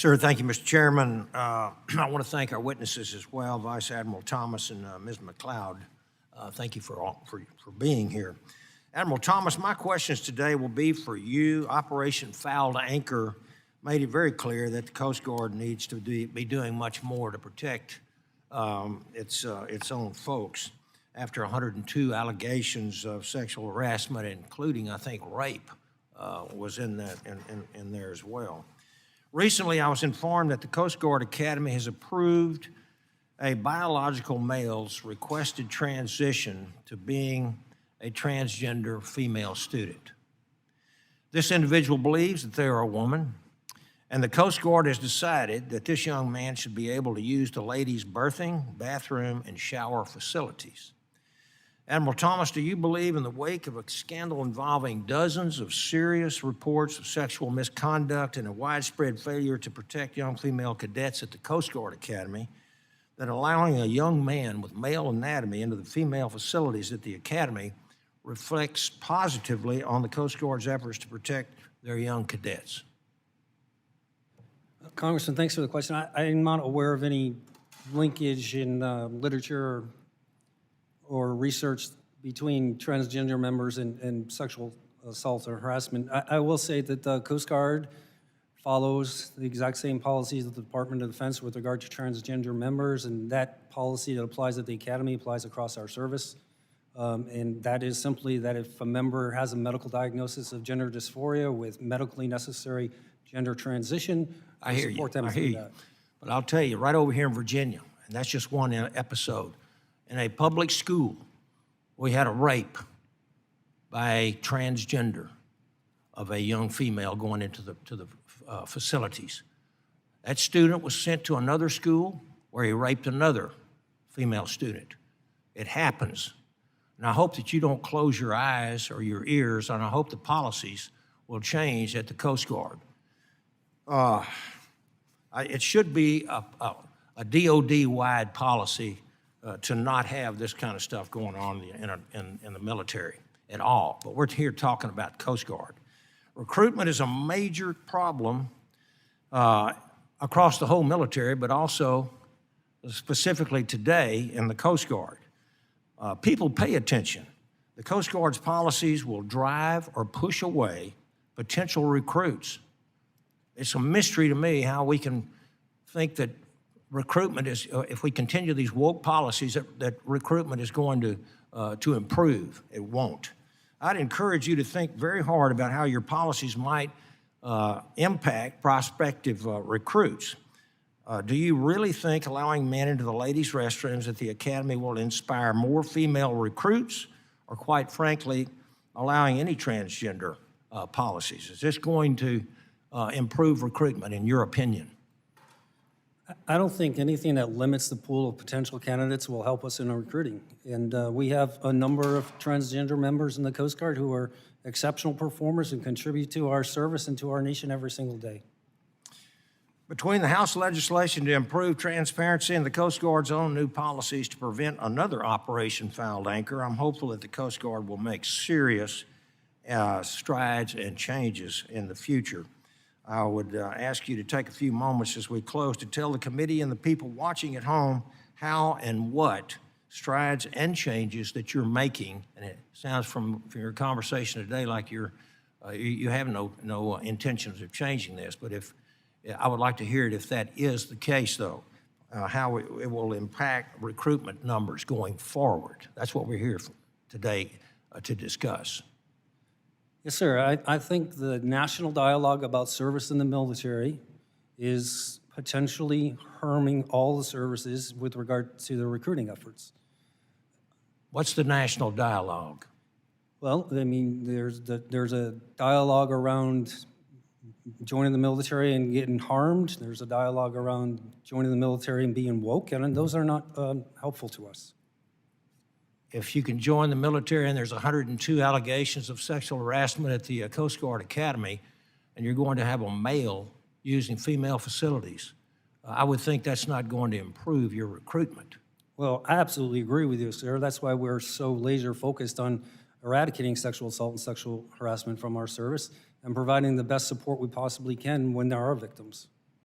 Sir, thank you, Mr. Chairman. I want to thank our witnesses as well, Vice Admiral Thomas and Ms. McLeod. Thank you for being here. Admiral Thomas, my questions today will be for you. Operation Fouled Anchor made it very clear that the Coast Guard needs to be doing much more to protect its own folks after 102 allegations of sexual harassment, including, I think, rape was in there as well. Recently, I was informed that the Coast Guard Academy has approved a biological male's requested transition to being a transgender female student. This individual believes that they are a woman, and the Coast Guard has decided that this young man should be able to use the ladies' berthing, bathroom, and shower facilities. Admiral Thomas, do you believe in the wake of a scandal involving dozens of serious reports of sexual misconduct and a widespread failure to protect young female cadets at the Coast Guard Academy, that allowing a young man with male anatomy into the female facilities at the Academy reflects positively on the Coast Guard's efforts to protect their young cadets? Congressman, thanks for the question. I'm not aware of any linkage in literature or research between transgender members and sexual assault or harassment. I will say that the Coast Guard follows the exact same policies of the Department of Defense with regard to transgender members, and that policy that applies at the Academy applies across our service. And that is simply that if a member has a medical diagnosis of gender dysphoria with medically necessary gender transition, I hear support you. them I hear through you. that. But I'll tell you, right over here in Virginia, and that's just one episode, in a public school, we had a rape by a transgender of a young female going into the facilities. That student was sent to another school where he raped another female student. It happens. And I hope that you don't close your eyes or your ears, and I hope the policies will change at the Coast Guard. It should be a DOD-wide policy to not have this kind of stuff going on in the military at all. But we're here talking about Coast Guard. Recruitment is a major problem across the whole military, but also specifically today in the Coast Guard. People pay attention. The Coast Guard's policies will drive or push away potential recruits. It's a mystery to me how we can think that recruitment is, if we continue these woke policies, that recruitment is going to improve. It won't. I'd encourage you to think very hard about how your policies might impact prospective recruits. Do you really think allowing men into the ladies' restrooms at the Academy will inspire more female recruits, or quite frankly, allowing any transgender policies? Is this going to improve recruitment, in your opinion? I don't think anything that limits the pool of potential candidates will help us in our recruiting. And we have a number of transgender members in the Coast Guard who are exceptional performers and contribute to our service and to our nation every single day. Between the House legislation to improve transparency and the Coast Guard's own new policies to prevent another Operation Fouled Anchor, I'm hopeful that the Coast Guard will make serious strides and changes in the future. I would ask you to take a few moments as we close to tell the committee and the people watching at home how and what strides and changes that you're making. And it sounds from your conversation today like you have no intentions of changing this. But I would like to hear it if that is the case, though, how it will impact recruitment numbers going forward. That's what we're here for today to discuss. Yes, sir. I think the national dialogue about service in the military is potentially harming all the services with regard to the recruiting efforts. What's the national dialogue? Well, I mean, there's a dialogue around joining the military and getting harmed. There's a dialogue around joining the military and being woke, and those are not helpful to us. If you can join the military and there's 102 allegations of sexual harassment at the Coast Guard Academy, and you're going to have a male using female facilities, I would think that's not going to improve your recruitment. Well, I absolutely agree with you, sir. That's why we're so laser focused on eradicating sexual assault and sexual harassment from our service and providing the best support we possibly can when there are victims.